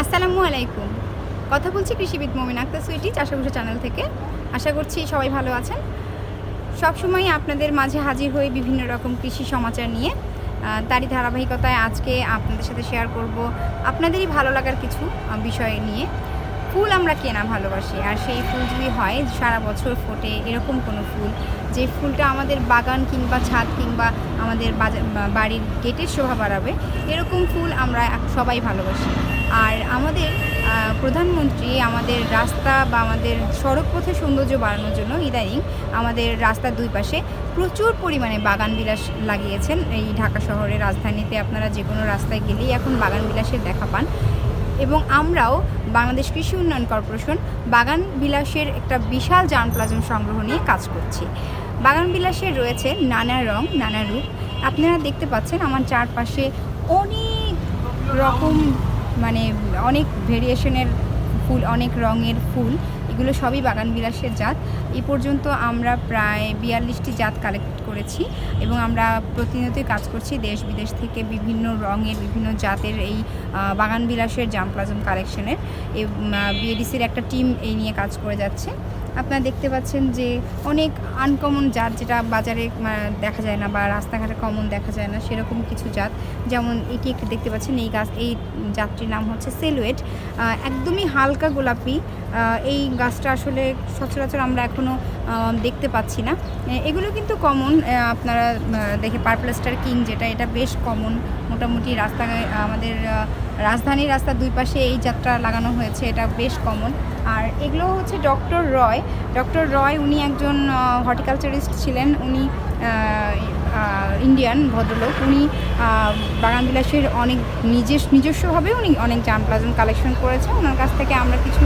আসসালামু আলাইকুম। কথা বলছি কৃষিবিদ মমিন আক্তার সুইটি চাষাভুষা চ্যানেল থেকে। আশা করছি সবাই ভালো আছেন। সবসময় আপনাদের মাঝে হাজির হয়ে বিভিন্ন রকম কৃষি সমাচার নিয়ে তারই ধারাবাহিকতায় আজকে আপনাদের সাথে শেয়ার করব আপনাদেরই ভালো লাগার কিছু বিষয় নিয়ে। ফুল আমরা কেনা ভালোবাসি, আর সেই ফুল যদি হয় সারা বছর ফোটে এরকম কোনো ফুল, যে ফুলটা আমাদের বাগান কিংবা ছাদ কিংবা আমাদের বাড়ির গেটের শোভা বাড়াবে, এরকম ফুল আমরা সবাই ভালোবাসি। আর আমাদের প্রধানমন্ত্রী আমাদের রাস্তা বা আমাদের সড়ক পথে সৌন্দর্য বাড়ানোর জন্য ইদানিং আমাদের রাস্তার দুই পাশে প্রচুর পরিমাণে বাগান বিলাস লাগিয়েছেন। এই ঢাকা শহরের রাজধানীতে আপনারা যে কোনো রাস্তায় গেলেই এখন বাগান বিলাসের দেখা পান। এবং আমরাও বাংলাদেশ কৃষি উন্নয়ন কর্পোরেশন বাগান বিলাসের একটা বিশাল জার্মপ্লাজম সংগ্রহ নিয়ে কাজ করছি। বাগান বিলাসের রয়েছে নানা রং নানা রূপ। আপনারা দেখতে পাচ্ছেন আমার চারপাশে অনেক রকম অনেক ভেরিয়েশনের ফুল, অনেক রঙের ফুল, এগুলো সবই বাগান বিলাসের জাত। এই পর্যন্ত আমরা প্রায় 42টি জাত কালেক্ট করেছি এবং আমরা প্রতিনিয়তই কাজ করছি দেশ বিদেশ থেকে বিভিন্ন রঙের বিভিন্ন জাতের এই বাগান বিলাসের জার্মপ্লাজম কালেকশনের। এই বিএডিসির একটা টিম এই নিয়ে কাজ করে যাচ্ছে। আপনারা দেখতে পাচ্ছেন যে অনেক আনকমন জাত, যেটা বাজারে দেখা যায় না বা রাস্তাঘাটে কমন দেখা যায় না, সেরকম কিছু জাত। যেমন এটি একটু দেখতে পাচ্ছেন, এই জাতটির নাম হচ্ছে সেলুয়েট। একদমই হালকা গোলাপি। এই গাছটা আসলে সচরাচর আমরা এখনও দেখতে পাচ্ছি না। এগুলো কিন্তু কমন, আপনারা দেখে পার্পল স্টার কিং যেটা, এটা বেশ কমন। মোটামুটি রাস্তায় আমাদের রাজধানীর রাস্তার দুই পাশে এই জাতটা লাগানো হয়েছে, এটা বেশ কমন। আর এগুলো হচ্ছে ডক্টর রয় উনি একজন হর্টিকালচারিস্ট ছিলেন। উনি ইন্ডিয়ান ভদ্রলোক। উনি বাগান বিলাসের অনেক নিজস্বভাবে উনি অনেক জার্মপ্লাজম কালেকশন করেছেন। ওনার কাছ থেকে আমরা কিছু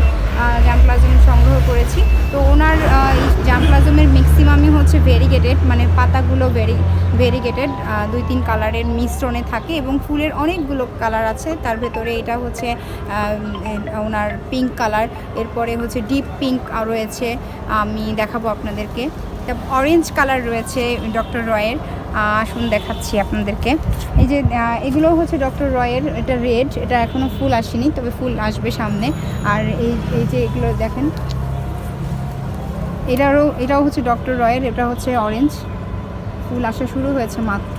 জার্মপ্লাজম সংগ্রহ করেছি। তো ওনার এই জার্মপ্লাজমের ম্যাক্সিমামই হচ্ছে ভেরিগেটেড, মানে পাতাগুলো ভেরিগেটেড 2-3 কালারের মিশ্রণে থাকে এবং ফুলের অনেকগুলো কালার আছে। তার ভেতরে এটা হচ্ছে ওনার পিঙ্ক কালার, এরপরে হচ্ছে ডিপ পিঙ্ক রয়েছে, আমি দেখাবো আপনাদেরকে। অরেঞ্জ কালার রয়েছে ডক্টর রয়ের। আসুন দেখাচ্ছি আপনাদেরকে। এই যে এগুলো হচ্ছে ডক্টর রয়ের, এটা রেড, এটা এখনও ফুল আসেনি, তবে ফুল আসবে সামনে। আর এই যে এগুলো দেখেন, এটাও হচ্ছে ডক্টর রয়ের, এটা হচ্ছে অরেঞ্জ, ফুল আসা শুরু হয়েছে মাত্র।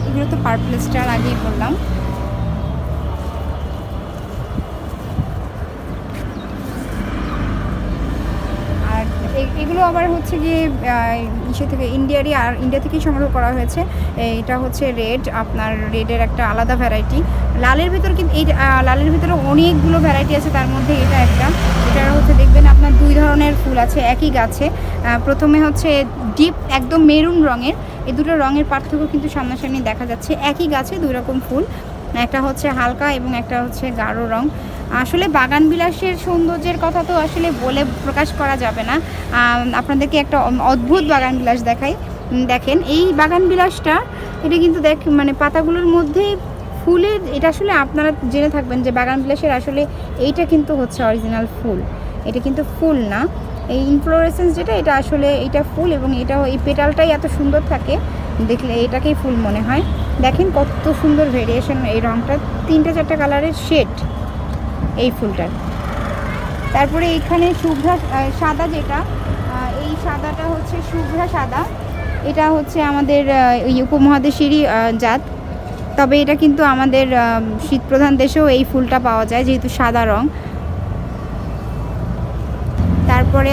এগুলো তো পার্পল স্টার আগেই বললাম। এগুলো আবার হচ্ছে গিয়ে ইন্ডিয়া থেকেই সংগ্রহ করা হয়েছে। এটা হচ্ছে রেড, আপনার রেডের একটা আলাদা ভ্যারাইটি। লালের ভিতরে কিন্তু লালের ভিতরে অনেকগুলো ভ্যারাইটি আছে, তার মধ্যে এটা একটা। এটা হচ্ছে দেখবেন আপনার 2 ধরনের ফুল আছে একই গাছে। প্রথমে হচ্ছে ডিপ একদম মেরুন রঙের, এই দুটো রঙের পার্থক্য কিন্তু সামনাসামনি দেখা যাচ্ছে। একই গাছে 2 রকম ফুল, একটা হচ্ছে হালকা এবং একটা হচ্ছে গাঢ় রং। আসলে বাগান বিলাসের সৌন্দর্যের কথা তো আসলে বলে প্রকাশ করা যাবে না। আপনাদেরকে একটা অদ্ভুত বাগান বিলাস দেখাই। দেখেন এই বাগান বিলাসটা, এটা কিন্তু পাতাগুলোর মধ্যে ফুলের, এটা আসলে আপনারা জেনে থাকবেন যে বাগান বিলাসের আসলে এইটা কিন্তু হচ্ছে অরিজিনাল ফুল, এটা কিন্তু ফুল না। এই ইনফ্লোরেসেন্স যেটা, এটা আসলে এইটা ফুল, এবং এটাও এই পেটালটাই এত সুন্দর থাকে, দেখলে এটাকেই ফুল মনে হয়। দেখেন কত সুন্দর ভেরিয়েশন, এই রঙটা 3-4টা কালারের শেড এই ফুলটার। তারপরে এইখানে শুভ্রা সাদা, যেটা এই সাদাটা হচ্ছে শুভ্রা সাদা। এটা হচ্ছে আমাদের এই উপমহাদেশেরই জাত, তবে এটা কিন্তু আমাদের শীতপ্রধান দেশেও এই ফুলটা পাওয়া যায়, যেহেতু সাদা রং। তারপরে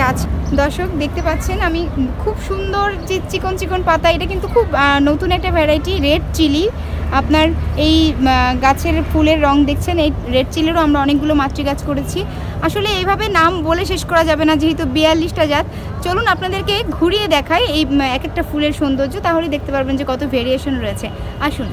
দর্শক দেখতে পাচ্ছেন আমি খুব সুন্দর যে চিকন চিকন পাতা, এটা কিন্তু খুব নতুন একটা ভ্যারাইটি, রেড চিলি। আপনার এই গাছের ফুলের রং দেখছেন, এই রেড চিলিরও আমরা অনেকগুলো মাতৃগাছ করেছি। আসলে এইভাবে নাম বলে শেষ করা যাবে না, যেহেতু 42টা জাত। চলুন আপনাদেরকে ঘুরিয়ে দেখাই এই এক একটা ফুলের সৌন্দর্য, তাহলে দেখতে পারবেন যে কত ভেরিয়েশন রয়েছে। আসুন।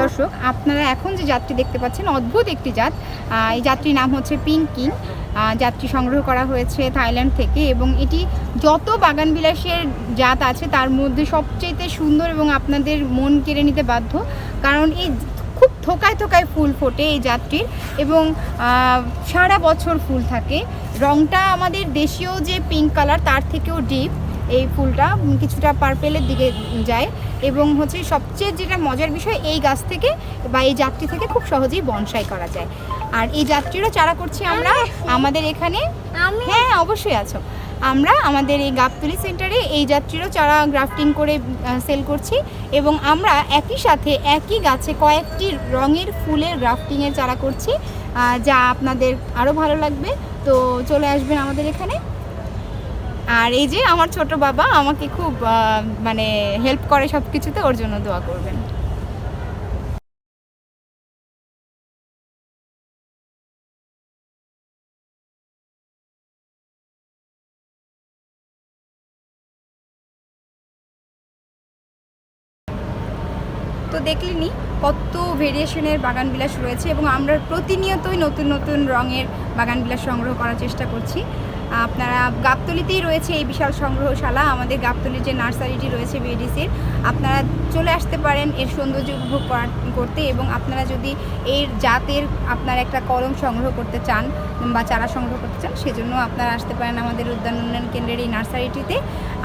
দর্শক, আপনারা এখন যে জাতটি দেখতে পাচ্ছেন অদ্ভুত একটি জাত, এই জাতটির নাম হচ্ছে পিঙ্ক কিং। জাতটি সংগ্রহ করা হয়েছে থাইল্যান্ড থেকে এবং এটি যত বাগানবিলাসের জাত আছে তার মধ্যে সবচেয়ে সুন্দর এবং আপনাদের মন কেড়ে নিতে বাধ্য, কারণ এই খুব থোকায় থোকায় ফুল ফোটে এই জাতটির এবং সারা বছর ফুল থাকে। রঙটা আমাদের দেশীয় যে পিঙ্ক কালার তার থেকেও ডিপ, এই ফুলটা কিছুটা পার্পেলের দিকে যায় এবং হচ্ছে সবচেয়ে যেটা মজার বিষয়, এই গাছ থেকে বা এই জাতটি থেকে খুব সহজেই বনসাই করা যায়। আর এই জাতটিরও চারা করছি আমরা আমাদের এখানে। হ্যাঁ অবশ্যই আছো, আমরা আমাদের এই গাবতলী সেন্টারে এই জাতটিরও চারা গ্রাফটিং করে সেল করছি এবং আমরা একই সাথে একই গাছে কয়েকটি রঙের ফুলের গ্রাফটিংয়ের চারা করছি, যা আপনাদের আরও ভালো লাগবে। তো চলে আসবেন আমাদের এখানে। আর এই যে আমার ছোট বাবা আমাকে খুব মানে হেল্প করে সব কিছুতে, ওর জন্য দোয়া করবেন। তো দেখলেনি কত ভেরিয়েশনের বাগানবিলাস রয়েছে এবং আমরা প্রতিনিয়তই নতুন নতুন রঙের বাগানবিলাস সংগ্রহ করার চেষ্টা করছি। আপনারা গাবতলীতেই রয়েছে এই বিশাল সংগ্রহশালা, আমাদের গাবতলীর যে নার্সারিটি রয়েছে বিএডিসির, আপনারা চলে আসতে পারেন এর সৌন্দর্য উপভোগ করতে এবং আপনারা যদি এর জাতের আপনার একটা কলম সংগ্রহ করতে চান বা চারা সংগ্রহ করতে চান, সেজন্য আপনারা আসতে পারেন আমাদের উদ্যান উন্নয়ন কেন্দ্রের এই নার্সারিটিতে।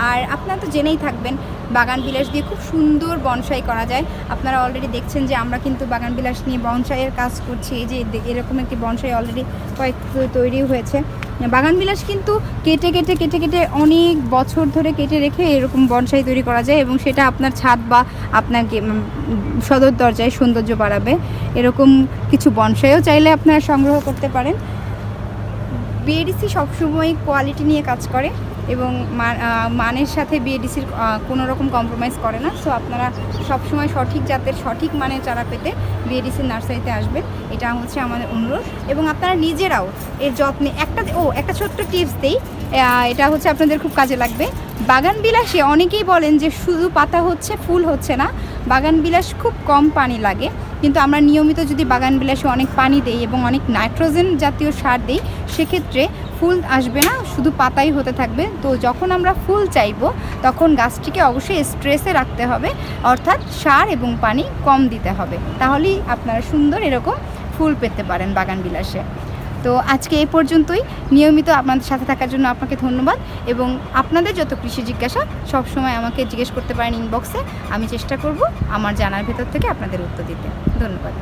আর আপনারা তো জেনেই থাকবেন বাগানবিলাস দিয়ে খুব সুন্দর বনসাই করা যায়। আপনারা অলরেডি দেখছেন যে আমরা কিন্তু বাগানবিলাস নিয়ে বনসাইয়ের কাজ করছি। এই যে এরকম একটি বনসাই অলরেডি তৈরি হয়েছে। বাগানবিলাস কিন্তু কেটে কেটে কেটে কেটে অনেক বছর ধরে কেটে রেখে এরকম বনসাই তৈরি করা যায় এবং সেটা আপনার ছাদ বা আপনার সদর দরজায় সৌন্দর্য বাড়াবে। এরকম কিছু বনসাইও চাইলে আপনারা সংগ্রহ করতে পারেন। বিএডিসি সবসময় কোয়ালিটি নিয়ে কাজ করে এবং মানের সাথে বিএডিসির কোনো রকম কম্প্রোমাইজ করে না। সো আপনারা সবসময় সঠিক জাতের সঠিক মানের চারা পেতে বিএডিসির নার্সারিতে আসবেন, এটা হচ্ছে আমাদের অনুরোধ। এবং আপনারা নিজেরাও এর যত্নে একটা ছোট্ট টিপস দিই, এটা হচ্ছে আপনাদের খুব কাজে লাগবে। বাগানবিলাসে অনেকেই বলেন যে শুধু পাতা হচ্ছে ফুল হচ্ছে না, বাগানবিলাস খুব কম পানি লাগে, কিন্তু আমরা নিয়মিত যদি বাগানবিলাসে অনেক পানি দেই এবং অনেক নাইট্রোজেন জাতীয় সার দিই, সেক্ষেত্রে ফুল আসবে না, শুধু পাতাই হতে থাকবে। তো যখন আমরা ফুল চাইবো তখন গাছটিকে অবশ্যই স্ট্রেসে রাখতে হবে, অর্থাৎ সার এবং পানি কম দিতে হবে, তাহলেই আপনারা সুন্দর এরকম ফুল পেতে পারেন বাগানবিলাসে। তো আজকে এই পর্যন্তই। নিয়মিত আপনাদের সাথে থাকার জন্য আপনাকে ধন্যবাদ এবং আপনাদের যত কৃষি জিজ্ঞাসা সবসময় আমাকে জিজ্ঞেস করতে পারেন ইনবক্সে, আমি চেষ্টা করব আমার জানার ভেতর থেকে আপনাদের উত্তর দিতে। ধন্যবাদ।